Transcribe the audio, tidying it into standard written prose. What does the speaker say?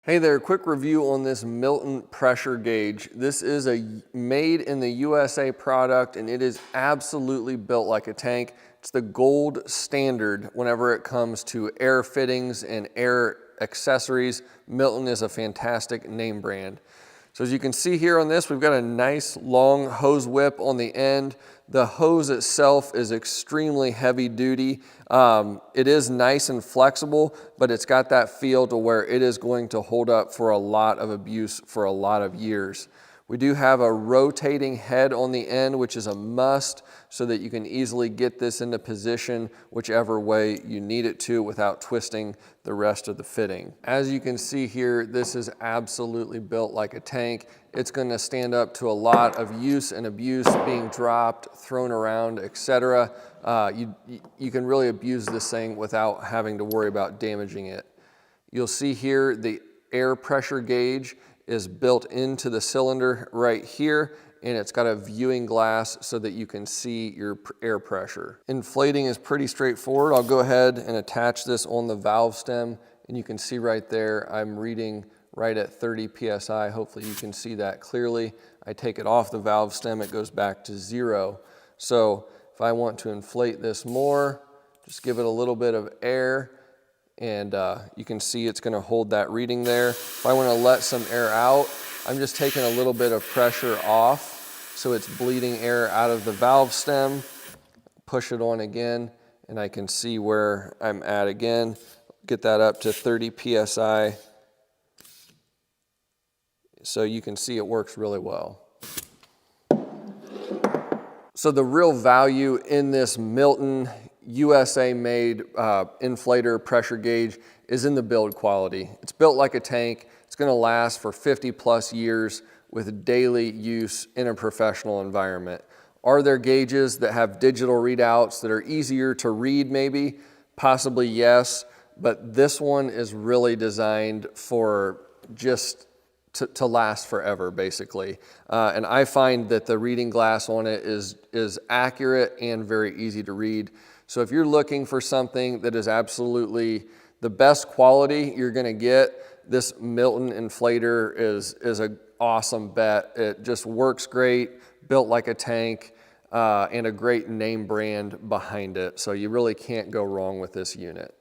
Hey there, quick review on this Milton pressure gauge. This is a made in the USA product and it is absolutely built like a tank. It's the gold standard whenever it comes to air fittings and air accessories. Milton is a fantastic name brand. So as you can see here on this, we've got a nice long hose whip on the end. The hose itself is extremely heavy duty. It is nice and flexible, but it's got that feel to where it is going to hold up for a lot of abuse for a lot of years. We do have a rotating head on the end, which is a must so that you can easily get this into position whichever way you need it to without twisting the rest of the fitting. As you can see here, this is absolutely built like a tank. It's going to stand up to a lot of use and abuse, being dropped, thrown around, etc. You can really abuse this thing without having to worry about damaging it. You'll see here the air pressure gauge is built into the cylinder right here, and it's got a viewing glass so that you can see your air pressure. Inflating is pretty straightforward. I'll go ahead and attach this on the valve stem, and you can see right there I'm reading right at 30 psi. Hopefully you can see that clearly. I take it off the valve stem, it goes back to 0. So if I want to inflate this more, just give it a little bit of air, and you can see it's going to hold that reading there. If I want to let some air out, I'm just taking a little bit of pressure off so it's bleeding air out of the valve stem. Push it on again, and I can see where I'm at again. Get that up to 30 psi. So you can see it works really well. So the real value in this Milton USA made inflator pressure gauge is in the build quality. It's built like a tank. It's going to last for 50 plus years with daily use in a professional environment. Are there gauges that have digital readouts that are easier to read maybe? Possibly yes, but this one is really designed for just to last forever, basically. And I find that the reading glass on it is accurate and very easy to read. So if you're looking for something that is absolutely the best quality you're gonna get, this Milton inflator is an awesome bet. It just works great, built like a tank, and a great name brand behind it. So you really can't go wrong with this unit.